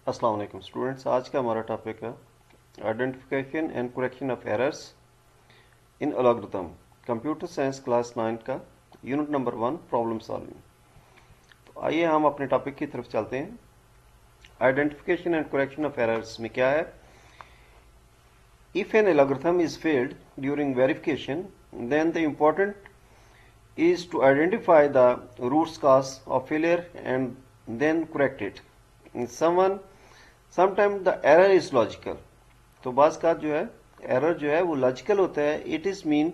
अस्सलाम वालेकुम स्टूडेंट्स। आज का हमारा टॉपिक है identification and correction of errors in algorithm, computer science class 9 का यूनिट नंबर 1 प्रॉब्लम सॉल्विंग। तो आइए हम अपने टॉपिक की तरफ चलते हैं। Identification and correction of errors में क्या है? If an algorithm is failed during verification, then the important is to identify the root cause of failure and then correct it. Sometimes the error is logical. तो बाज़ का जो है error जो है वो लॉजिकल होता है। It is mean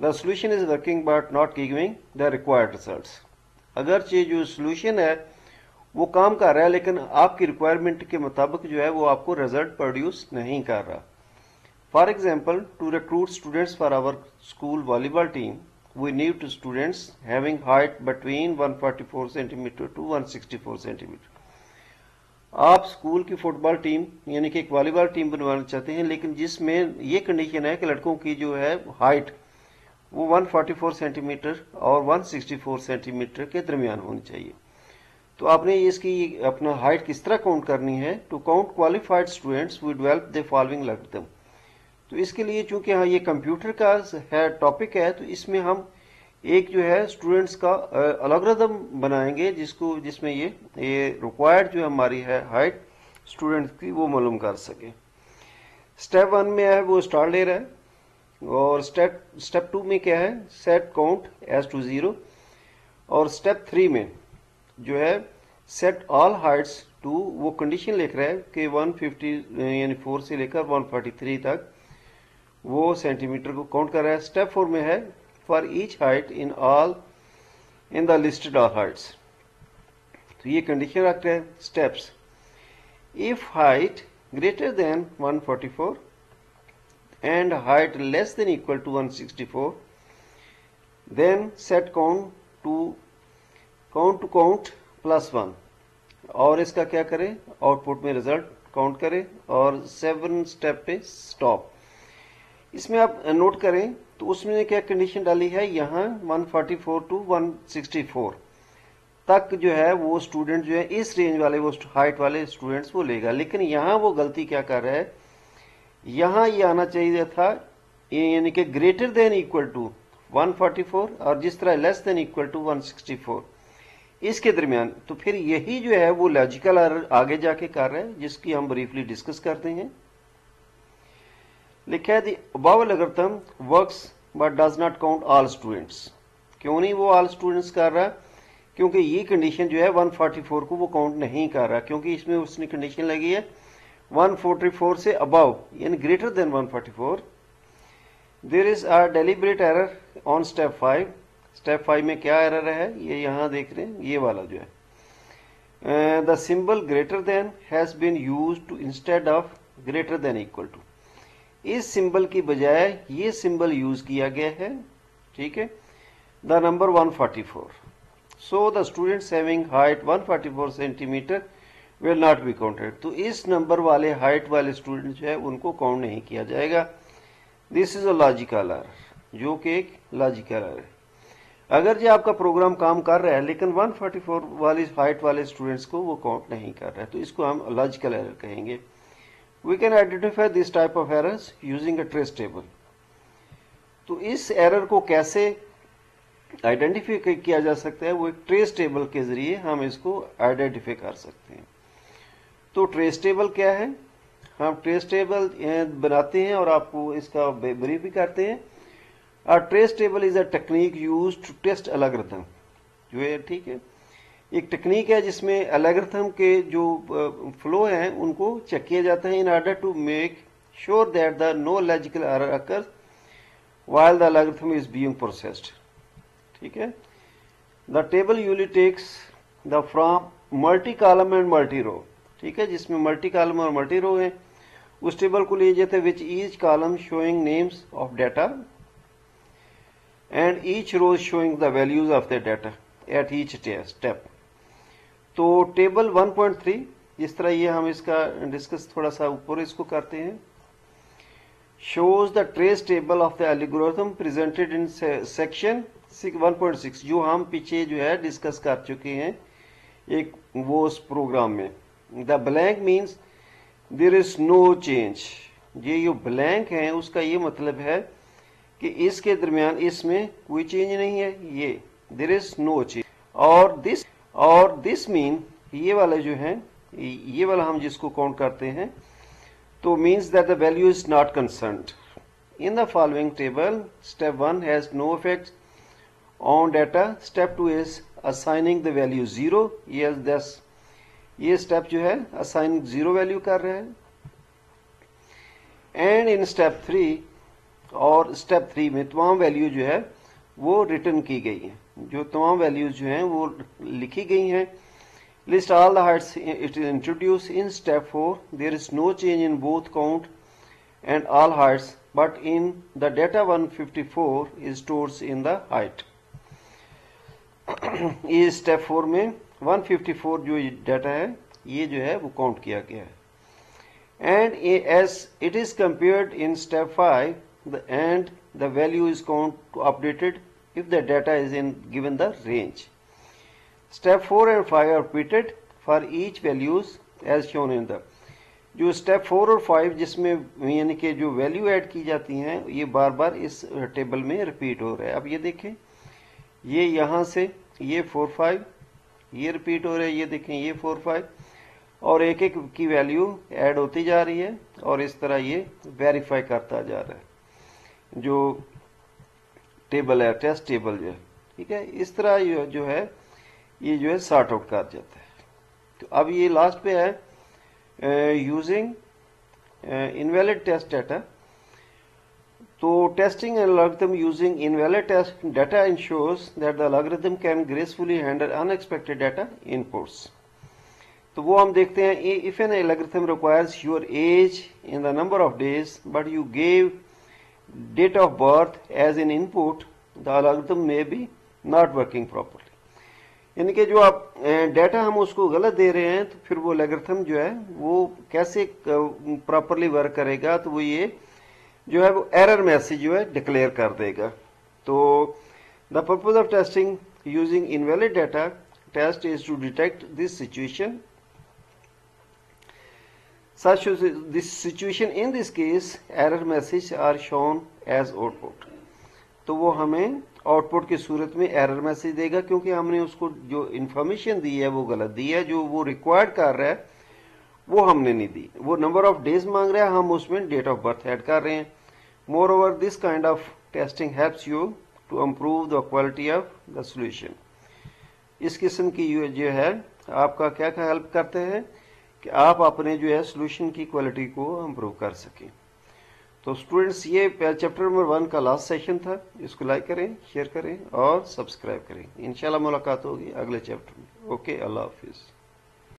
the solution is working but not giving the required results. अगरचे जो सोल्यूशन है वो काम कर रहा है लेकिन आपकी रिक्वायरमेंट के मुताबिक जो है वो आपको रिजल्ट प्रोड्यूस नहीं कर रहा। For example, to recruit students for our school volleyball team we need students having height between 144 centimeter to 164 centimeter. आप स्कूल की फुटबॉल टीम यानी कि एक वॉलीबॉल टीम बनवाना चाहते हैं, लेकिन जिसमें ये कंडीशन है कि लड़कों की जो है हाइट वो 144 सेंटीमीटर और 164 सेंटीमीटर के दरमियान होनी चाहिए। तो आपने इसकी अपना हाइट किस तरह काउंट करनी है? To count qualified students we develop the following algorithm. तो इसके लिए चूंकि हाँ ये कंप्यूटर का है टॉपिक है, तो इसमें हम एक जो है स्टूडेंट्स का एल्गोरिथम बनाएंगे जिसमें ये रिक्वायर्ड जो हमारी है हाइट स्टूडेंट्स की वो मालूम कर सके। स्टेप 1 में है वो स्टार ले रहा है, और स्टेप 2 में क्या है? सेट काउंट एज टू 0, और स्टेप 3 में जो है सेट ऑल हाइट्स टू, वो कंडीशन लिख रहा है कि 150 यानी 4 से लेकर 143 तक वो सेंटीमीटर को काउंट कर रहा है। स्टेप 4 में है for each height in the listed all heights. तो ये कंडीशन रख रहे हैं। Steps: if height greater than 144 and height less than equal to 164, then set count +1, और इसका क्या करें? आउटपुट में रिजल्ट काउंट करें और 7 स्टेप पे स्टॉप। इसमें आप नोट करें तो उसमें क्या कंडीशन डाली है? यहाँ 144 टू 164 तक जो है वो स्टूडेंट जो है इस रेंज वाले वो हाइट वाले स्टूडेंट्स वो लेगा, लेकिन यहाँ वो गलती क्या कर रहा है? यहाँ ये आना चाहिए था यानी कि ग्रेटर देन इक्वल टू 144 और जिस तरह लेस देन इक्वल टू 164 इसके दरमियान। तो फिर यही जो है वो लॉजिकल एरर आगे जाके कर रहा है, जिसकी हम ब्रीफली डिस्कस करते हैं। लिखा है the above algorithm works but does not count all students. क्यों नहीं वो ऑल स्टूडेंट्स कर रहा? क्योंकि ये कंडीशन जो है 144 को वो काउंट नहीं कर रहा, क्योंकि इसमें उसने कंडीशन लगी है 144 से अबव यानी greater than 144। There is a deliberate error on step 5। Step 5 में क्या एरर है? ये यहाँ देख रहे हैं, ये वाला जो है the symbol greater than has been used to instead of greater than equal to. इस सिंबल की बजाय ये सिंबल यूज किया गया है, ठीक है, the number 144। So the students having height 144 centimetre will not be counted. तो इस नंबर वाले हाइट वाले स्टूडेंट जो है उनको काउंट नहीं किया जाएगा। This is a logical error, जो कि एक लॉजिकल एरर है। अगर जो आपका प्रोग्राम काम कर रहा है लेकिन 144 वाली हाइट वाले स्टूडेंट्स को वो काउंट नहीं कर रहा है, तो इसको हम लॉजिकल एरर कहेंगे। We can identify this type of errors using a trace table. तो इस एरर को कैसे आइडेंटिफाई किया जा सकता है? वो एक ट्रेस टेबल के जरिए हम इसको आइडेंटिफाई कर सकते हैं। तो ट्रेस टेबल क्या है? हम ट्रेस टेबल बनाते हैं और आपको इसका ब्रीफ भी करते हैं। A trace table is a technique used to test algorithm, जो है, ठीक है, एक टेक्निक है जिसमें एल्गोरिथम के जो फ्लो हैं उनको चेक किया जाता है in order to make sure that the no logical error occurs while the algorithm is being processed. ठीक है, the table usually takes the from multi column and multi row. ठीक है, जिसमें मल्टी कॉलम और multi row है, उस table को लिए जाते हैं which each column showing names of data and each row showing the values of the data at each step. तो टेबल 1.3 जिस तरह ये हम इसका डिस्कस थोड़ा सा ऊपर इसको करते हैं, shows the trace table of the algorithm presented in section 1.6, जो हम पीछे जो है डिस्कस कर चुके हैं एक वो उस प्रोग्राम में। The blank means there is no change. ये जो ब्लैंक है उसका ये मतलब है कि इसके दरमियान इसमें कोई चेंज नहीं है, ये देयर इज नो चेंज। और दिस मीन ये वाला जो है, ये वाला हम जिसको काउंट करते हैं, तो means that the value is not concerned. In the following table step 1 has no effect on data, step 2 is assigning the value 0। ये स्टेप जो है असाइन 0 वैल्यू कर रहे हैं। एंड इन स्टेप 3, और स्टेप 3 में तमाम वैल्यू जो है वो रिटर्न की गई है, जो तमाम वैल्यूज जो हैं वो लिखी गई हैं। List all the heights it is introduce in step 4। There is no change in both count and all heights but in the data 154 is stores in the height. ये स्टेप 4 में 154 जो डाटा है ये जो है वो काउंट किया गया है। And as it is compared in step 5 and the value is updated if the data is in given the range. Step 4 and 5 are repeated for each values as shown in the, जो step 4 और 5 जिसमें यानी कि जो value add की जाती हैं ये बार बार इस टेबल में रिपीट हो रहा है। अब ये देखें, ये यहाँ से ये 4 5 ये रिपीट हो रहा है, ये देखें ये 4 5, और एक एक की वैल्यू ऐड होती जा रही है और इस तरह ये वेरीफाई करता जा रहा है जो टेबल है, टेस्ट टेबल जो है, ठीक है। इस तरह जो है ये जो है सॉर्ट आउट कर जाता है। तो अब ये लास्ट पे है यूजिंग इनवैलिड टेस्ट डाटा। तो testing an algorithm using invalid test data ensures that the algorithm can gracefully handle unexpected data inputs. तो वो हम देखते हैं, if an algorithm requires your age in the number of days but you gave date of birth as an input, the algorithm may be not working properly। यानी कि जो आप data हम उसको गलत दे रहे हैं तो फिर वो एल्गोरिथम जो है वो कैसे प्रॉपरली वर्क करेगा, तो वो ये जो है वो एरर मैसेज जो है डिक्लेयर कर देगा। तो the purpose of testing using invalid data test is to detect this situation. Such this situation in this case error message are shown as output। तो वो हमें आउटपुट की सूरत में एरर मैसेज देगा क्योंकि हमने उसको जो इंफॉर्मेशन दी है वो गलत दी है, जो वो रिक्वायर्ड कर रहा है वो हमने नहीं दी। वो नंबर ऑफ डेज मांग रहा है, हम उसमें डेट ऑफ बर्थ ऐड कर रहे हैं। Moreover this kind of testing helps you to improve the quality of the solution. इस किस्म की जो है आपका क्या क्या हेल्प करते हैं कि आप अपने जो है सोल्यूशन की क्वालिटी को इम्प्रूव कर सकें। तो स्टूडेंट्स ये चैप्टर नंबर 1 का लास्ट सेशन था। इसको लाइक करें, शेयर करें और सब्सक्राइब करें। इंशाल्लाह मुलाकात होगी अगले चैप्टर में। ओके, अल्लाह हाफिज।